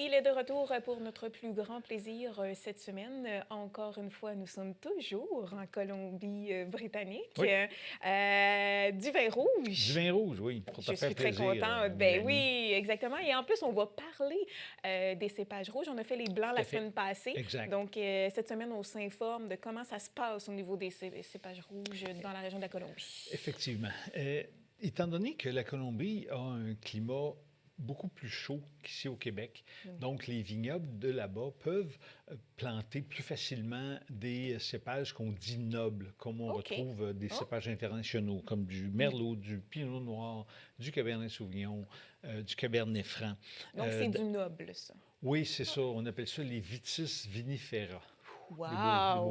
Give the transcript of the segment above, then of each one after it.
Il est de retour pour notre plus grand plaisir cette semaine. Encore une fois, nous sommes toujours en Colombie-Britannique. Oui, Du vin rouge. du vin rouge, oui, pour te Je faire suis très plaisir, contente. Ben Mélanie. oui, exactement. Et en plus, on va parler des cépages rouges. On a fait les blancs Tout la à fait. semaine passée. Exact. Donc, cette semaine, on s'informe de comment ça se passe au niveau des cépages rouges dans la région de la Colombie. Effectivement. Étant donné que la Colombie a un climat beaucoup plus chaud qu'ici au Québec, donc les vignobles de là-bas peuvent planter plus facilement des cépages qu'on dit nobles, comme on OK. retrouve des Oh. cépages internationaux, comme du Merlot, du Pinot Noir, du Cabernet Sauvignon, du Cabernet Franc. Donc, c'est du noble, ça. Oui, c'est ça. On appelle ça les vitis vinifera. Le beau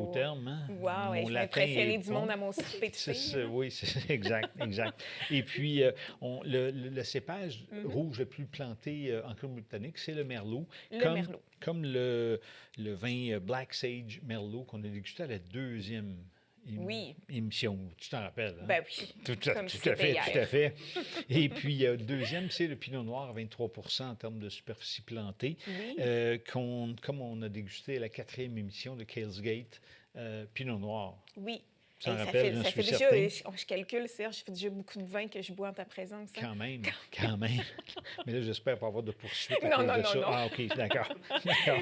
Wow! terme, hein? Wow! Et Mon je vais latin est impressionner du monde bon. à mon souper de filles. Oui, c'est exact, exact. Et puis, le cépage rouge le plus planté en Colombie-Britannique, c'est le Merlot, Le Merlot. comme le vin Black Sage Merlot qu'on a dégusté à la deuxième Oui. émission. Tu t'en rappelles, hein? Ben oui, comme si Tout à c'était fait, hier. tout à fait. Et puis, deuxième, c'est le Pinot Noir à 23 en termes de superficie plantée, Oui. comme on a dégusté à la quatrième émission de Kalesgate Pinot Noir. Oui. Tu t'en Hey, rappelles, j'en ça fait suis déjà, certain. je calcule, Serge, ça fait déjà beaucoup de vin que je bois en ta présence. Hein? Quand même, quand même. Mais là, j'espère pas avoir de poursuite à Non, cause non, de non, ça. non. Ah, OK, d'accord. D'accord.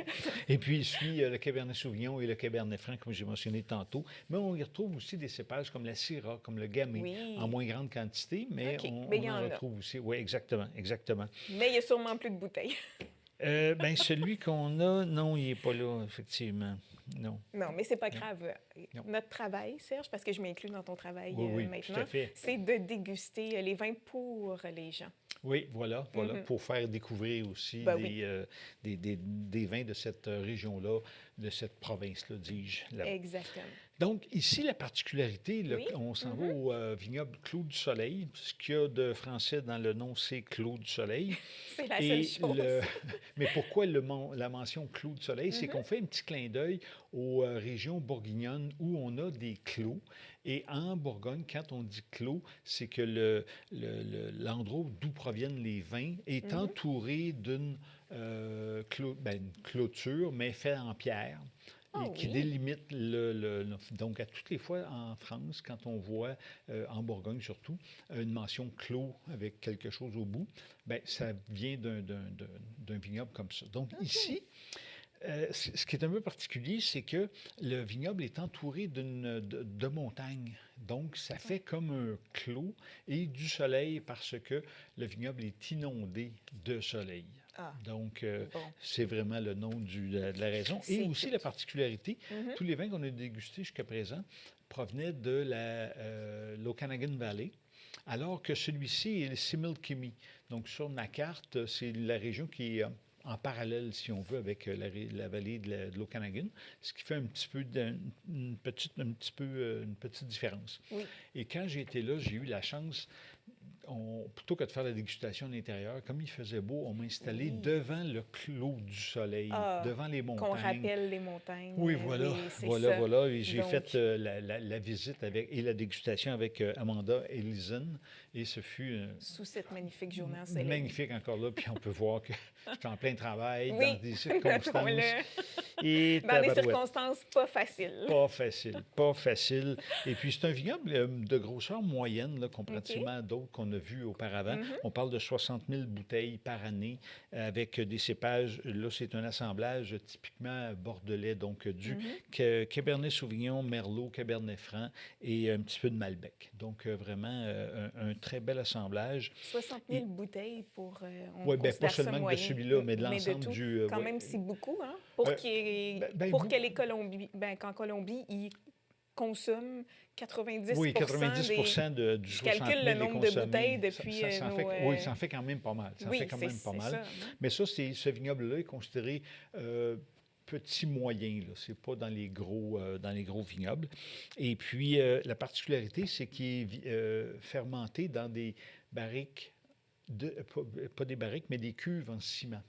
Et puis, il suit le Cabernet Sauvignon et le Cabernet Franc, comme j'ai mentionné tantôt. Mais on y retrouve aussi des cépages comme la Syrah, comme le Gamay, Oui. en moins grande quantité, mais OK, on, mais il y on en en a. retrouve aussi. Oui, exactement, exactement. Mais il y a sûrement plus de bouteilles. Ben, celui qu'on a, non, il n'est pas là, effectivement. Non. Non, mais c'est pas Non. grave. Non. Notre travail, Serge, parce que je m'inclus dans ton travail Oui, oui, tout maintenant, à fait. c'est de déguster les vins pour les gens. Oui, voilà, pour faire découvrir aussi Ben oui. des vins de cette région-là, de cette province-là, dis-je. Là-bas. Exactement. Donc, ici, la particularité, Oui. on s'en va au vignoble Clos du Soleil. Ce qu'il y a de français dans le nom, c'est Clos du Soleil. C'est la seule chose. Mais pourquoi la mention Clos du Soleil? C'est qu'on fait un petit clin d'œil aux régions bourguignonnes où on a des clos. Et en Bourgogne, quand on dit clos, c'est que l'endroit d'où proviennent les vins est entouré d'une une clôture, mais faite en pierre. Oh, Qui oui. délimite Donc, à toutes les fois en France, quand on voit, en Bourgogne surtout, une mention clos avec quelque chose au bout, bien, ça vient d'un vignoble comme ça. Donc, ici, ce qui est un peu particulier, c'est que le vignoble est entouré de montagnes. Donc, ça fait comme un clos et du soleil parce que le vignoble est inondé de soleil. Ah, Donc, bon. c'est vraiment le nom de la raison. Et C'est aussi cute. la particularité, tous les vins qu'on a dégustés jusqu'à présent provenaient de l'Okanagan Valley, alors que celui-ci est le Similkameen. Donc, sur ma carte, c'est la région qui est en parallèle, si on veut, avec la vallée de l'Okanagan, ce qui fait un petit peu une petite différence. Oui. Et quand j'ai été là, j'ai eu la chance, plutôt que de faire la dégustation à l'intérieur, comme il faisait beau, on m'a installé devant le clos du soleil, Ah, devant les qu'on montagnes. rappelle les montagnes. Oui, voilà, Oui, c'est voilà, ça. voilà. Et j'ai Donc, fait la visite et la dégustation avec Amanda Ellison. Et ce fut sous cette magnifique journée ensoleillée. magnifique encore là. Puis on peut voir que je suis en plein travail, Oui, dans des circonstances. Et dans des tabarouette. circonstances pas faciles. Pas facile, pas facile. Et puis, c'est un vignoble de grosseur moyenne, là, comparativement à d'autres qu'on a vus auparavant. On parle de 60 000 bouteilles par année avec des cépages. Là, c'est un assemblage typiquement bordelais, donc du Cabernet Sauvignon, Merlot, Cabernet Franc et un petit peu de Malbec. Donc, vraiment, un très bel assemblage. 60 000 bouteilles pour. On Oui, bien, pas considère ça seulement de moyen, celui-là, mais de de l'ensemble tout. du... Quand ouais. même, c'est beaucoup, hein? Pour Beaucoup. que les Colombiens. Ben, qu'en Colombie, ils consomment 90 Oui, 90 du Je 60 calcule 000 le est nombre de consommé. bouteilles depuis Ça en nos... Oui, ça en fait quand même pas mal. Ça en Oui, fait quand même pas c'est mal. ça. Mais ça, ce vignoble-là est considéré petit moyen. Ce n'est pas dans les gros vignobles. Et puis, la particularité, c'est qu'il est fermenté dans des barriques, pas des barriques, mais des cuves en ciment.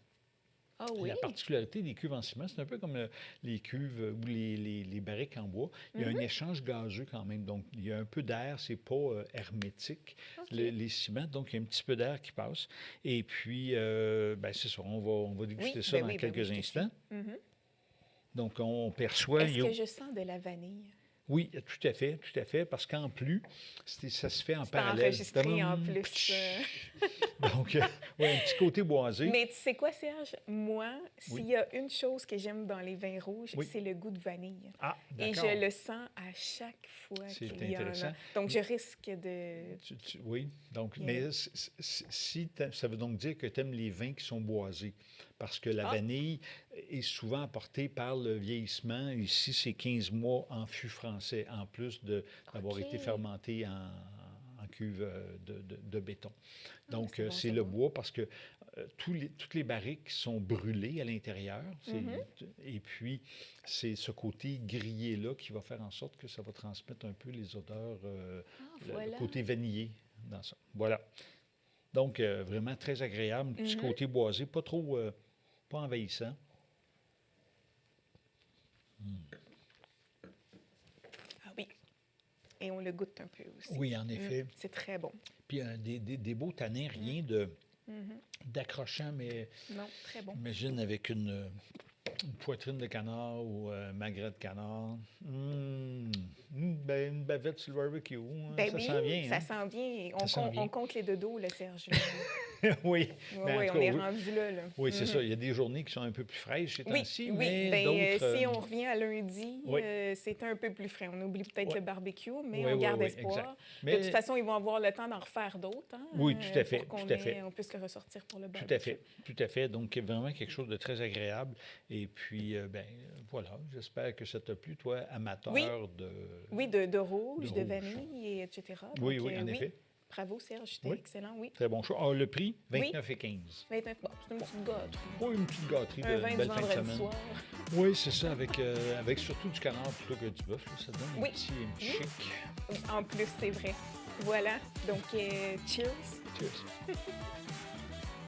Ah oui? La particularité des cuves en ciment, c'est un peu comme les cuves ou les barriques en bois. Il y a un échange gazeux quand même. Donc, il y a un peu d'air. C'est pas hermétique, OK. les ciments. Donc, il y a un petit peu d'air qui passe. Et puis, ben, c'est ça. On va déguster Oui, ça dans ben oui, quelques je te suis. instants. Mhm. Donc, on perçoit... Est-ce que je sens de la vanille? Oui, tout à fait, parce qu'en plus, ça se fait en C'est parallèle. enregistré en Tadam! plus. Donc, ouais, un petit côté boisé. Mais tu sais quoi, Serge? Moi, s'il Oui. y a une chose que j'aime dans les vins rouges, Oui. c'est le goût de vanille. Ah, Et d'accord. je le sens à chaque fois C'est qu'il y en a. intéressant. Donc, je risque de... Oui, donc, Yeah. mais si ça veut donc dire que tu aimes les vins qui sont boisés, parce que la Ah. vanille est souvent apportée par le vieillissement. Ici, c'est 15 mois en fût français, en plus d'avoir OK. été fermenté en cuve de béton. Ah, Donc, c'est bon, c'est c'est le bon. bois parce que toutes les barriques sont brûlées à l'intérieur. Et puis, c'est ce côté grillé-là qui va faire en sorte que ça va transmettre un peu les odeurs, Ah, le voilà. côté vanillé dans ça. Voilà. Donc, vraiment très agréable. Petit côté boisé, pas trop, pas envahissant. Ah oui. Et on le goûte un peu aussi. Oui, en effet. C'est très bon. Puis des beaux tanins, rien d'accrochant, mais Non, très bon. imagine avec une poitrine de canard ou magret de canard. Ben, une bavette sur le barbecue. Hein, Ben ça oui, sent bien. ça Hein? sent bien. Ça sent bien. On compte les dodos, là, Serge. Oui. Oui, Ben, en tout on cas, est oui. rendu là. Oui, c'est ça. Il y a des journées qui sont un peu plus fraîches ces Oui, temps-ci, oui. mais Ben, d'autres... si on revient à lundi, Oui. c'est un peu plus frais. On oublie peut-être Ouais. le barbecue, mais Oui, on oui, garde oui, espoir. exact. De Mais- toute façon, ils vont avoir le temps d'en refaire d'autres. Hein, Oui, tout à fait, Pour qu'on tout à fait. on puisse le ressortir pour le Tout barbecue. à fait, tout à fait. Donc, vraiment quelque chose de très agréable. Et puis, ben voilà, j'espère que ça t'a plu, toi, amateur Oui. de... Oui, de rouge, De de rouge. vanille, et etc. Oui, Donc, oui, en effet. Bravo, Serge. C'était Oui. excellent, oui. Très bon choix. Ah, le prix, Oui. 29,15. 29, bon, c'est une petite gâterie. Oui, une petite gâterie Un de vin du belle fin de vendredi semaine. soir. Oui, c'est ça, avec surtout du canard plutôt que du bœuf. Là, ça donne Oui. un petit chic. En plus, c'est vrai. Voilà. Donc, cheers. Cheers.